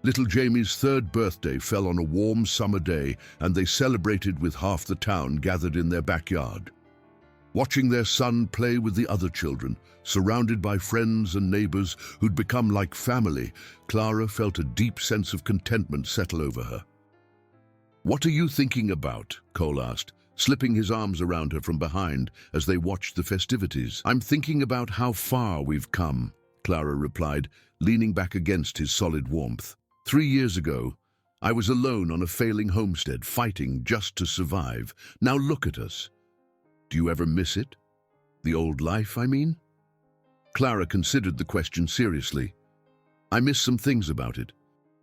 Little Jamie's 3rd birthday fell on a warm summer day, and they celebrated with half the town gathered in their backyard. Watching their son play with the other children, surrounded by friends and neighbors who'd become like family, Clara felt a deep sense of contentment settle over her. "What are you thinking about?" Cole asked, slipping his arms around her from behind as they watched the festivities. "I'm thinking about how far we've come," Clara replied, leaning back against his solid warmth. 3 years ago, I was alone on a failing homestead, fighting just to survive. Now look at us. Do you ever miss it? The old life, I mean?" Clara considered the question seriously. "I miss some things about it.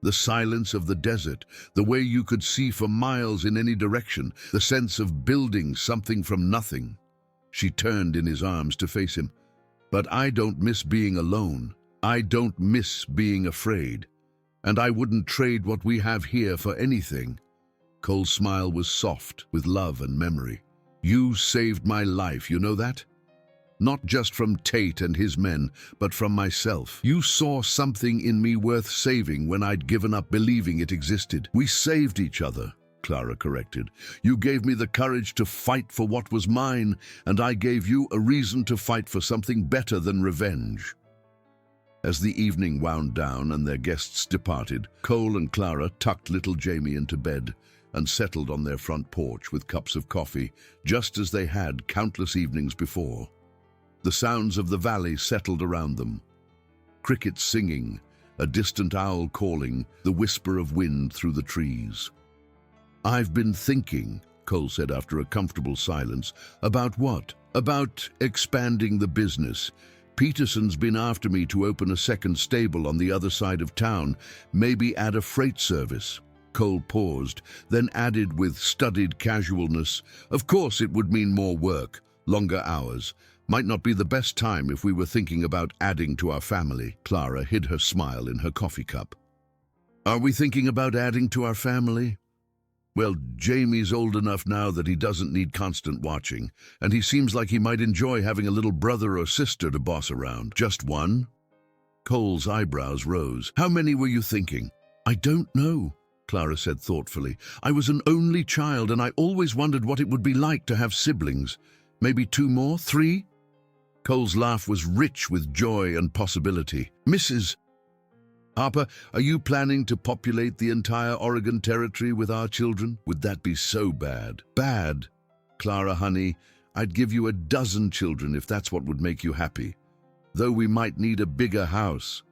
The silence of the desert, the way you could see for miles in any direction, the sense of building something from nothing." She turned in his arms to face him. "But I don't miss being alone. I don't miss being afraid. And I wouldn't trade what we have here for anything." Cole's smile was soft with love and memory. "You saved my life, you know that? Not just from Tate and his men, but from myself. You saw something in me worth saving when I'd given up believing it existed." "We saved each other," Clara corrected. "You gave me the courage to fight for what was mine, and I gave you a reason to fight for something better than revenge." As the evening wound down and their guests departed, Cole and Clara tucked little Jamie into bed and settled on their front porch with cups of coffee, just as they had countless evenings before. The sounds of the valley settled around them. Crickets singing, a distant owl calling, the whisper of wind through the trees. "I've been thinking," Cole said after a comfortable silence. "About what?" "About expanding the business. Peterson's been after me to open a second stable on the other side of town, maybe add a freight service." Cole paused, then added with studied casualness, "Of course it would mean more work, longer hours. Might not be the best time if we were thinking about adding to our family." Clara hid her smile in her coffee cup. "Are we thinking about adding to our family?" "Well, Jamie's old enough now that he doesn't need constant watching, and he seems like he might enjoy having a little brother or sister to boss around." "Just one?" Cole's eyebrows rose. "How many were you thinking?" "I don't know." Clara said thoughtfully. I was an only child, and I always wondered what it would be like to have siblings. Maybe 2 more, 3? Cole's laugh was rich with joy and possibility. Mrs. Harper, are you planning to populate the entire Oregon Territory with our children? Would that be so bad? Bad? Clara, honey, I'd give you 12 children if that's what would make you happy. Though we might need a bigger house.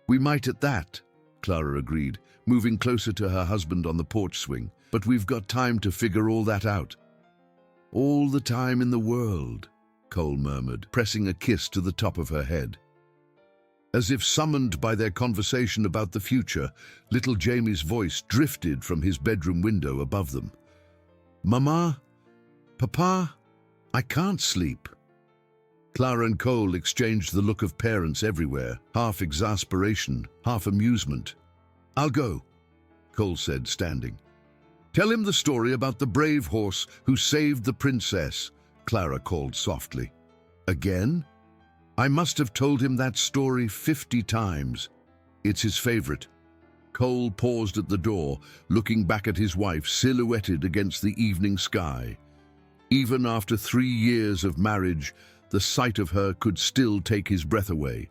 We might at that, Clara agreed, moving closer to her husband on the porch swing. But we've got time to figure all that out. All the time in the world, Cole murmured, pressing a kiss to the top of her head. As if summoned by their conversation about the future, little Jamie's voice drifted from his bedroom window above them. Mama? Papa? I can't sleep. Clara and Cole exchanged the look of parents everywhere, half exasperation, half amusement. I'll go, Cole said, standing. Tell him the story about the brave horse who saved the princess, Clara called softly. Again? I must have told him that story 50 times. It's his favorite. Cole paused at the door, looking back at his wife silhouetted against the evening sky. Even after 3 years of marriage, the sight of her could still take his breath away.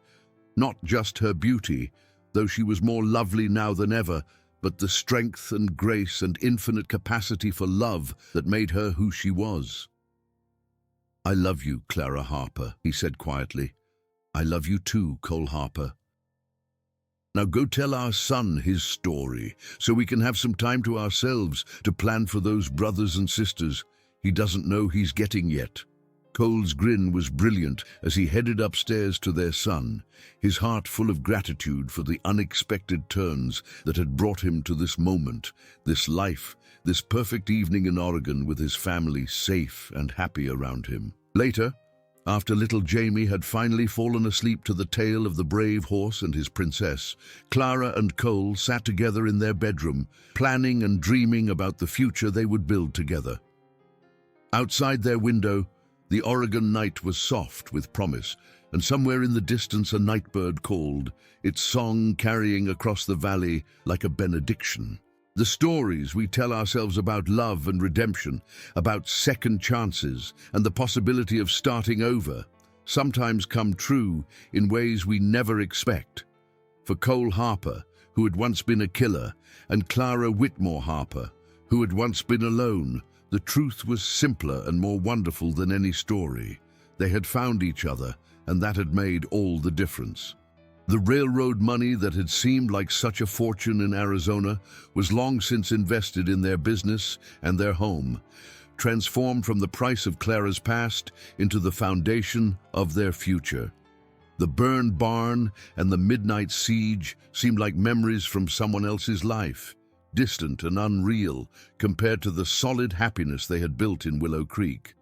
Not just her beauty, though she was more lovely now than ever, but the strength and grace and infinite capacity for love that made her who she was. I love you, Clara Harper, he said quietly. I love you too, Cole Harper. Now go tell our son his story, so we can have some time to ourselves to plan for those brothers and sisters he doesn't know he's getting yet. Cole's grin was brilliant as he headed upstairs to their son, his heart full of gratitude for the unexpected turns that had brought him to this moment, this life, this perfect evening in Oregon with his family safe and happy around him. Later, after little Jamie had finally fallen asleep to the tale of the brave horse and his princess, Clara and Cole sat together in their bedroom, planning and dreaming about the future they would build together. Outside their window, the Oregon night was soft with promise, and somewhere in the distance a nightbird called, its song carrying across the valley like a benediction. The stories we tell ourselves about love and redemption, about second chances and the possibility of starting over, sometimes come true in ways we never expect. For Cole Harper, who had once been a killer, and Clara Whitmore Harper, who had once been alone, the truth was simpler and more wonderful than any story. They had found each other, and that had made all the difference. The railroad money that had seemed like such a fortune in Arizona was long since invested in their business and their home, transformed from the price of Clara's past into the foundation of their future. The burned barn and the midnight siege seemed like memories from someone else's life, distant and unreal compared to the solid happiness they had built in Willow Creek.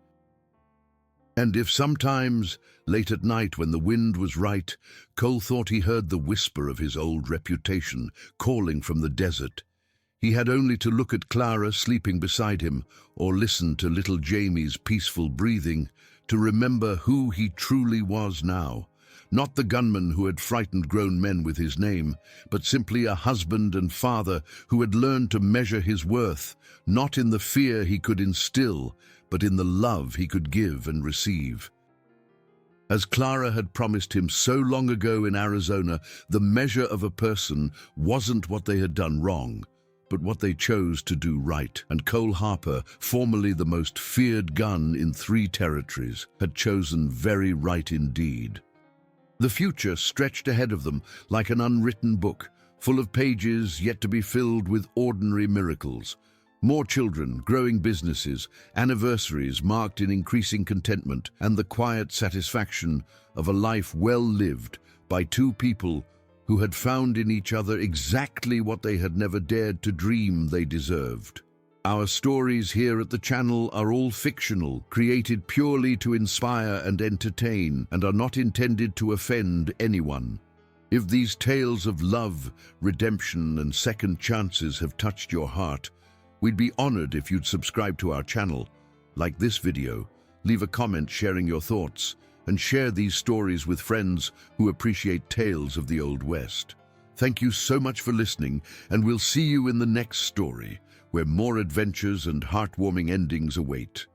And if sometimes, late at night when the wind was right, Cole thought he heard the whisper of his old reputation calling from the desert, he had only to look at Clara sleeping beside him or listen to little Jamie's peaceful breathing to remember who he truly was now. Not the gunman who had frightened grown men with his name, but simply a husband and father who had learned to measure his worth, not in the fear he could instill, but in the love he could give and receive. As Clara had promised him so long ago in Arizona, the measure of a person wasn't what they had done wrong, but what they chose to do right. And Cole Harper, formerly the most feared gun in 3 territories, had chosen very right indeed. The future stretched ahead of them like an unwritten book, full of pages yet to be filled with ordinary miracles. More children, growing businesses, anniversaries marked in increasing contentment, and the quiet satisfaction of a life well lived by 2 people who had found in each other exactly what they had never dared to dream they deserved. Our stories here at the channel are all fictional, created purely to inspire and entertain, and are not intended to offend anyone. If these tales of love, redemption, and second chances have touched your heart, we'd be honored if you'd subscribe to our channel, like this video, leave a comment sharing your thoughts, and share these stories with friends who appreciate tales of the Old West. Thank you so much for listening, and we'll see you in the next story, where more adventures and heartwarming endings await.